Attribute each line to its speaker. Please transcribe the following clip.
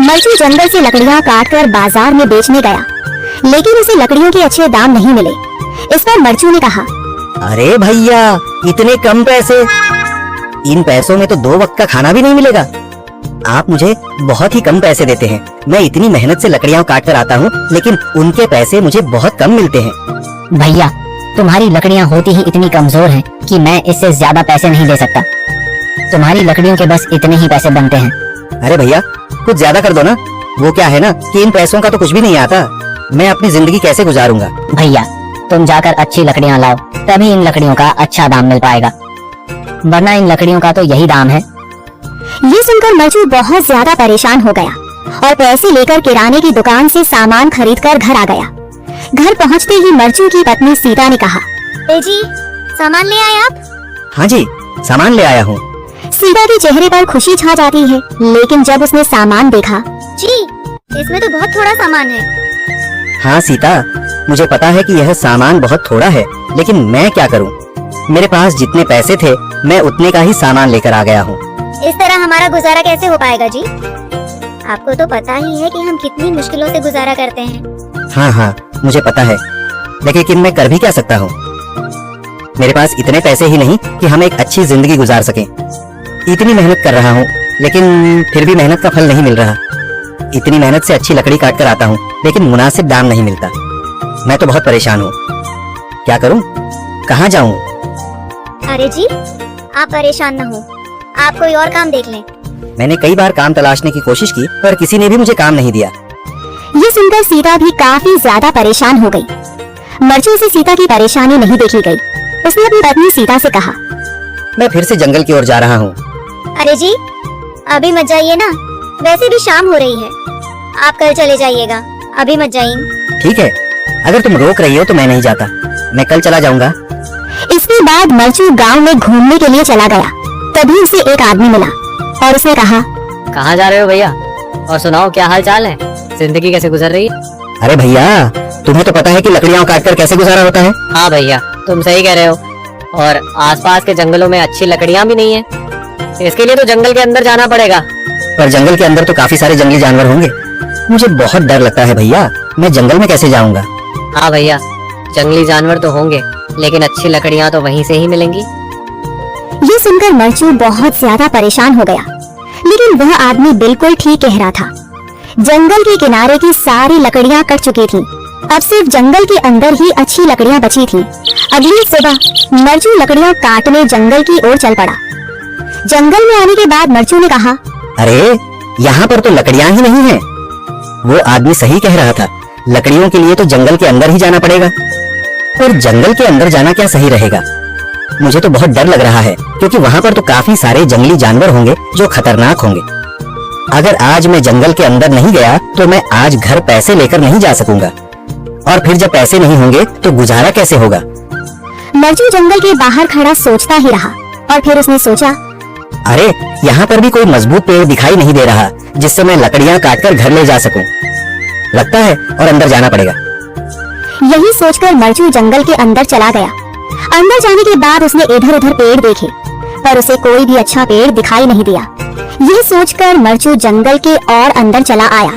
Speaker 1: मर्चू जंगल से लकड़ियां काटकर बाजार में बेचने गया, लेकिन उसे लकड़ियों के अच्छे दाम नहीं मिले। इस पर मर्चू ने कहा,
Speaker 2: अरे भैया, इतने कम पैसे, इन पैसों में तो 2 वक्त का खाना भी नहीं मिलेगा। आप मुझे बहुत ही कम पैसे देते हैं। मैं इतनी मेहनत से लकड़ियां काट कर आता हूँ, लेकिन उनके पैसे मुझे बहुत कम मिलते हैं।
Speaker 3: भैया, तुम्हारी लकड़ियाँ होती ही इतनी कमजोर हैं कि मैं इससे ज्यादा पैसे नहीं दे सकता। तुम्हारी लकड़ियों के बस इतने ही पैसे बनते हैं।
Speaker 2: अरे भैया, कुछ ज्यादा कर दो ना। वो क्या है ना कि इन पैसों का तो कुछ भी नहीं आता। मैं अपनी जिंदगी कैसे गुजारूंगा।
Speaker 3: भैया, तुम जाकर अच्छी लकड़ियाँ लाओ, तभी इन लकड़ियों का अच्छा दाम मिल पाएगा, वरना इन लकड़ियों का तो यही दाम है।
Speaker 1: ये सुनकर मर्चू बहुत ज्यादा परेशान हो गया और पैसे लेकर किराने की दुकान से सामान खरीदकर घर आ गया। घर पहुंचते ही मर्चू की पत्नी सीता ने कहा, जी, सामान ले आए आप?
Speaker 2: हाँ जी, सामान ले आया हूँ।
Speaker 1: सीता के चेहरे पर खुशी छा जाती है, लेकिन जब उसने सामान देखा, जी, इसमें तो बहुत थोड़ा सामान है।
Speaker 2: हाँ सीता, मुझे पता है कि यह सामान बहुत थोड़ा है, लेकिन मैं क्या करूँ। मेरे पास जितने पैसे थे, मैं उतने का ही सामान लेकर आ गया हूँ।
Speaker 1: इस तरह हमारा गुजारा कैसे हो पाएगा जी? आपको तो पता ही है कि हम कितनी मुश्किलों से गुजारा करते हैं।
Speaker 2: हाँ हाँ, मुझे पता है, लेकिन मैं कर भी क्या सकता हूँ। मेरे पास इतने पैसे ही नहीं कि हम एक अच्छी जिंदगी गुजार सकें। इतनी मेहनत कर रहा हूँ, लेकिन फिर भी मेहनत का फल नहीं मिल रहा। इतनी मेहनत से अच्छी लकड़ी काट कर आता हूँ, लेकिन मुनासिब दाम नहीं मिलता। मैं तो बहुत परेशान हूँ। क्या करूँ, कहाँ जाऊँ?
Speaker 1: अरे जी, आप परेशान न हो, आप कोई और काम देख लें।
Speaker 2: मैंने कई बार काम तलाशने की कोशिश की, पर किसी ने भी मुझे काम नहीं दिया।
Speaker 1: ये सुनकर सीता भी काफी ज्यादा परेशान हो गई। मर्चू से सीता की परेशानी नहीं देखी गई। उसने अपनी पत्नी सीता से कहा,
Speaker 2: मैं फिर से जंगल की ओर जा रहा हूँ।
Speaker 1: अरे जी, अभी मत जाइए ना, वैसे भी शाम हो रही है। आप कल चले जाइएगा, अभी मत जाइए।
Speaker 2: ठीक है, अगर तुम रोक रही हो तो मैं नहीं जाता, मैं कल चला जाऊंगा।
Speaker 1: इसके बाद मर्चू गांव में घूमने के लिए चला गया। तभी उसे एक आदमी मिला और उसने कहा,
Speaker 3: कहाँ जा रहे हो भैया? और सुनाओ, क्या हाल चाल है? जिंदगी कैसे गुजर रही है?
Speaker 2: अरे भैया, तुम्हें तो पता है कि लकड़ियाँ काटकर कैसे गुजारा होता है।
Speaker 3: हाँ भैया, तुम सही कह रहे हो। और आसपास के जंगलों में अच्छी लकड़ियाँ भी नहीं है, इसके लिए तो जंगल के अंदर जाना पड़ेगा।
Speaker 2: पर जंगल के अंदर तो काफी सारे जंगली जानवर होंगे। मुझे बहुत डर लगता है भैया, मैं जंगल में कैसे जाऊंगा।
Speaker 3: हाँ भैया, जंगली जानवर तो होंगे, लेकिन अच्छी लकड़ियाँ तो वहीं से ही मिलेंगी।
Speaker 1: ये सुनकर मर्चू बहुत ज्यादा परेशान हो गया, लेकिन वह आदमी बिल्कुल ठीक कह रहा था। जंगल के किनारे की सारी लकड़ियाँ कट चुकी थीं। अब सिर्फ जंगल के अंदर ही अच्छी लकड़ियाँ बची थीं। अगली सुबह मर्चू लकड़ियाँ काटने जंगल की ओर चल पड़ा। जंगल में आने के बाद मर्चू ने कहा, अरे
Speaker 2: यहाँ पर तो लकड़ियाँ ही नहीं है। वो आदमी सही कह रहा था, लकड़ियों के लिए तो जंगल के अंदर ही जाना पड़ेगा। और जंगल के अंदर जाना क्या सही रहेगा? मुझे तो बहुत डर लग रहा है, क्योंकि वहाँ पर तो काफी सारे जंगली जानवर होंगे जो खतरनाक होंगे। अगर आज मैं जंगल के अंदर नहीं गया तो मैं आज घर पैसे लेकर नहीं जा सकूंगा, और फिर जब पैसे नहीं होंगे तो गुजारा कैसे होगा।
Speaker 1: मर्चू जंगल के बाहर खड़ा सोचता ही रहा और फिर उसने सोचा,
Speaker 2: अरे यहाँ पर भी कोई मजबूत पेड़ दिखाई नहीं दे रहा जिससे मैं लकड़ियाँ काटकर घर ले जा सकूं। लगता है और अंदर जाना पड़ेगा।
Speaker 1: यही सोचकर मर्चू जंगल के अंदर चला गया। अंदर जाने के बाद उसने इधर उधर पेड़ देखे, पर उसे कोई भी अच्छा पेड़ दिखाई नहीं दिया। यह सोचकर मर्चू जंगल के और अंदर चला आया।